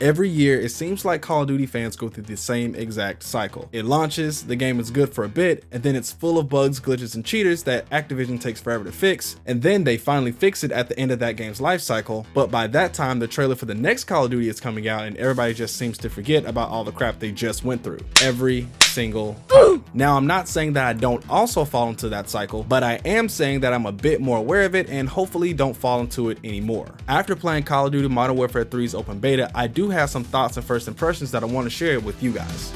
Every year, it seems like Call of Duty fans go through the same exact cycle. It launches, the game is good for a bit, and then it's full of bugs, glitches, and cheaters that Activision takes forever to fix, and then they finally fix it at the end of that game's life cycle, but by that time, the trailer for the next Call of Duty is coming out, and everybody just seems to forget about all the crap they just went through. Every single time. Now, I'm not saying that I don't also fall into that cycle, but I am saying that I'm a bit more aware of it and hopefully don't fall into it anymore. After playing Call of Duty Modern Warfare 3's open beta, I do have some thoughts and first impressions that I want to share with you guys.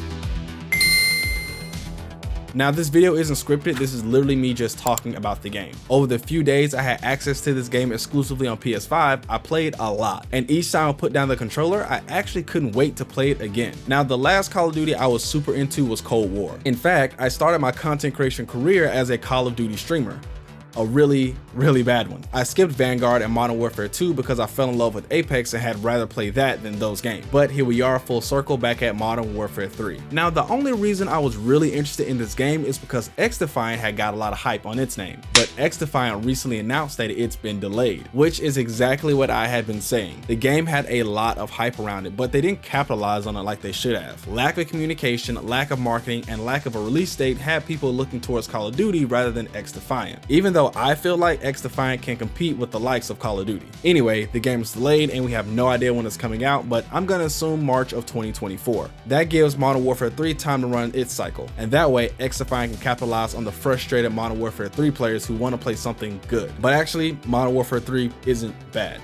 Now, this video isn't scripted, this is literally me just talking about the game. Over the few days I had access to this game exclusively on PS5, I played a lot. And each time I put down the controller, I actually couldn't wait to play it again. Now, the last Call of Duty I was super into was Cold War. In fact, I started my content creation career as a Call of Duty streamer. A really bad one. I skipped Vanguard and Modern Warfare 2 because I fell in love with Apex and had rather play that than those games. But here we are, full circle, back at Modern Warfare 3. Now, the only reason I was really interested in this game is because XDefiant had got a lot of hype on its name. But XDefiant recently announced that it's been delayed, which is exactly what I had been saying. The game had a lot of hype around it, but they didn't capitalize on it like they should have. Lack of communication, lack of marketing, and lack of a release date had people looking towards Call of Duty rather than XDefiant. Even though I feel like XDefiant can compete with the likes of Call of Duty. Anyway, the game is delayed and we have no idea when it's coming out, but I'm gonna assume March of 2024. That gives Modern Warfare 3 time to run its cycle, and that way XDefiant can capitalize on the frustrated Modern Warfare 3 players who want to play something good. But actually, Modern Warfare 3 isn't bad.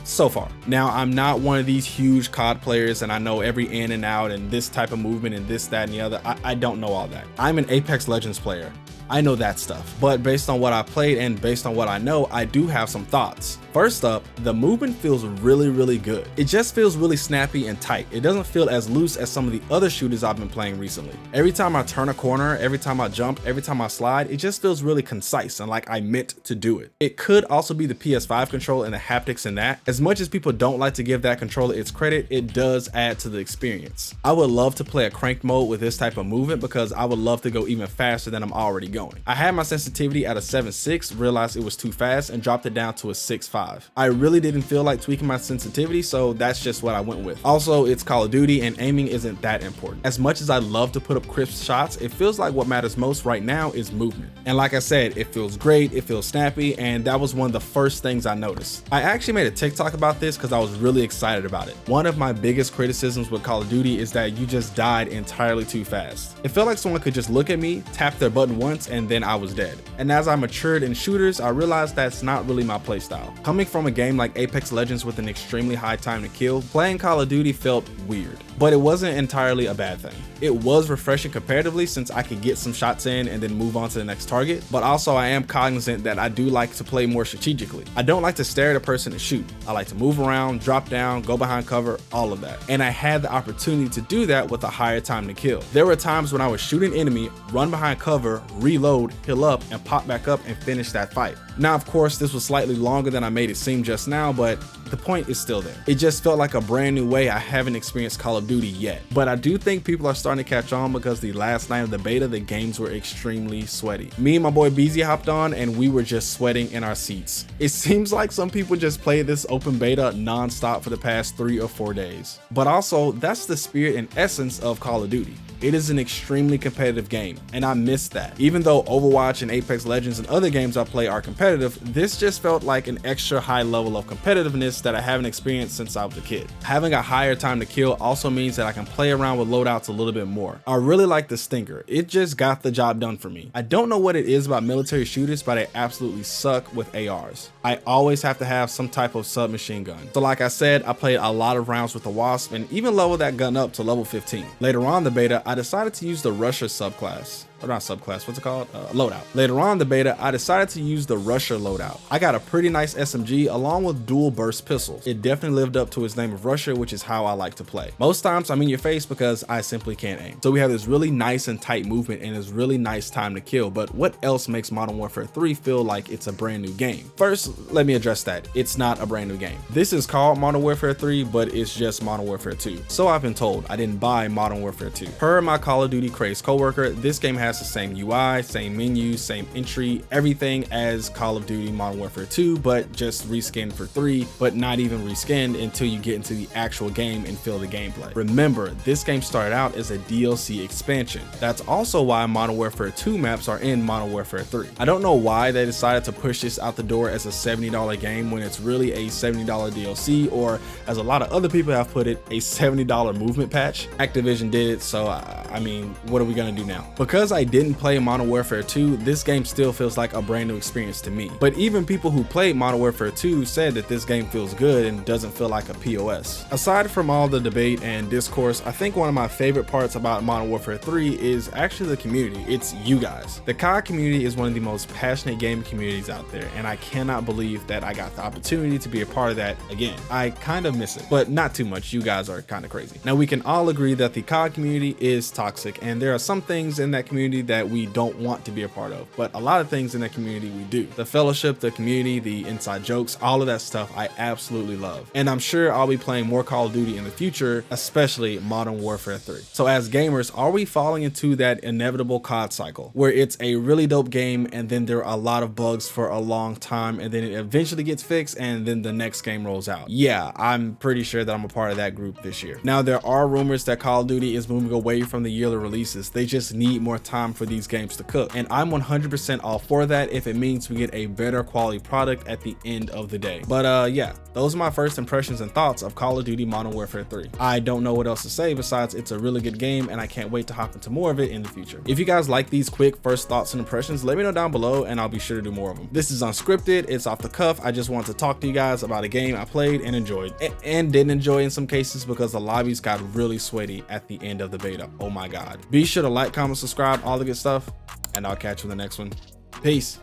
So far. Now, I'm not one of these huge COD players and I know every in and out and this type of movement and this, that, and the other. I don't know all that. I'm an Apex Legends player. I know that stuff, but based on what I played and based on what I know, I do have some thoughts. First up, the movement feels really good. It just feels really snappy and tight. It doesn't feel as loose as some of the other shooters I've been playing recently. Every time I turn a corner, every time I jump, every time I slide, it just feels really concise and like I meant to do it. It could also be the PS5 control and the haptics in that. As much as people don't like to give that controller its credit, it does add to the experience. I would love to play a cranked mode with this type of movement because I would love to go even faster than I'm already going. I had my sensitivity at a 7.6, realized it was too fast and dropped it down to a 6.5. I really didn't feel like tweaking my sensitivity, so that's just what I went with. Also, it's Call of Duty and aiming isn't that important. As much as I love to put up crisp shots, it feels like what matters most right now is movement. And like I said, it feels great, it feels snappy, and that was one of the first things I noticed. I actually made a TikTok about this because I was really excited about it. One of my biggest criticisms with Call of Duty is that you just died entirely too fast. It felt like someone could just look at me, tap their button once, and then I was dead. And as I matured in shooters, I realized that's not really my playstyle. Coming from a game like Apex Legends with an extremely high time to kill, playing Call of Duty felt weird. But it wasn't entirely a bad thing. It was refreshing comparatively since I could get some shots in and then move on to the next target, but also I am cognizant that I do like to play more strategically. I don't like to stare at a person and shoot. I like to move around, drop down, go behind cover, all of that. And I had the opportunity to do that with a higher time to kill. There were times when I would shoot an enemy, run behind cover, reload, heal up, and pop back up and finish that fight. Now, of course, this was slightly longer than I made it seem just now, but the point is still there. It just felt like a brand new way I haven't experienced Call of Duty yet. But I do think people are starting to catch on because the last night of the beta, the games were extremely sweaty. Me and my boy BZ hopped on and we were just sweating in our seats. It seems like some people just play this open beta non-stop for the past 3 or 4 days. But also, that's the spirit and essence of Call of Duty. It is an extremely competitive game, and I miss that. Even though Overwatch and Apex Legends and other games I play are competitive, this just felt like an extra high level of competitiveness that I haven't experienced since I was a kid. Having a higher time to kill also means that I can play around with loadouts a little bit more. I really like the Stinger. It just got the job done for me. I don't know what it is about military shooters, but I absolutely suck with ARs. I always have to have some type of submachine gun. So like I said, I played a lot of rounds with the Wasp and even leveled that gun up to level 15. Later on in the beta, I decided to use the Rusher subclass. Or not subclass, what's it called? Loadout. Later on in the beta, I decided to use the Rusher loadout. I got a pretty nice SMG along with dual burst pistols. It definitely lived up to its name of Rusher, which is how I like to play. Most times I'm in your face because I simply can't aim. So we have this really nice and tight movement and this really nice time to kill, but what else makes Modern Warfare 3 feel like it's a brand new game? First, let me address that. It's not a brand new game. This is called Modern Warfare 3, but it's just Modern Warfare 2. So I've been told. I didn't buy Modern Warfare 2. Per my Call of Duty crazed coworker, this game has has the same UI, same menus, same entry, everything as Call of Duty Modern Warfare 2, but just reskinned for 3, but not even reskinned until you get into the actual game and feel the gameplay. Remember, this game started out as a DLC expansion. That's also why Modern Warfare 2 maps are in Modern Warfare 3. I don't know why they decided to push this out the door as a $70 game when it's really a $70 DLC, or as a lot of other people have put it, a $70 movement patch. Activision did it, so I mean, what are we gonna do now? Because I didn't play Modern Warfare 2, this game still feels like a brand new experience to me. But even people who played Modern Warfare 2 said that this game feels good and doesn't feel like a POS. Aside from all the debate and discourse, I think one of my favorite parts about Modern Warfare 3 is actually the community. It's you guys. The COD community is one of the most passionate gaming communities out there, and I cannot believe that I got the opportunity to be a part of that again. I kind of miss it, but not too much. You guys are kind of crazy. Now, we can all agree that the COD community is toxic, and there are some things in that community that we don't want to be a part of, but a lot of things in that community we do. The fellowship, the community, the inside jokes, all of that stuff I absolutely love. And I'm sure I'll be playing more Call of Duty in the future, especially Modern Warfare 3. So as gamers, are we falling into that inevitable COD cycle where it's a really dope game and then there are a lot of bugs for a long time and then it eventually gets fixed and then the next game rolls out? Yeah, I'm pretty sure that I'm a part of that group this year. Now, there are rumors that Call of Duty is moving away from the yearly releases. They just need more time for these games to cook, and I'm 100% all for that if it means we get a better quality product at the end of the day. But yeah, those are my first impressions and thoughts of Call of Duty Modern Warfare 3. I don't know what else to say besides it's a really good game and I can't wait to hop into more of it in the future. If you guys like these quick first thoughts and impressions, let me know down below and I'll be sure to do more of them. This is unscripted, it's off the cuff. I just wanted to talk to you guys about a game I played and enjoyed, and didn't enjoy in some cases because the lobbies got really sweaty at the end of the beta. Oh my god. Be sure to like, comment, subscribe, all the good stuff, and I'll catch you in the next one. Peace.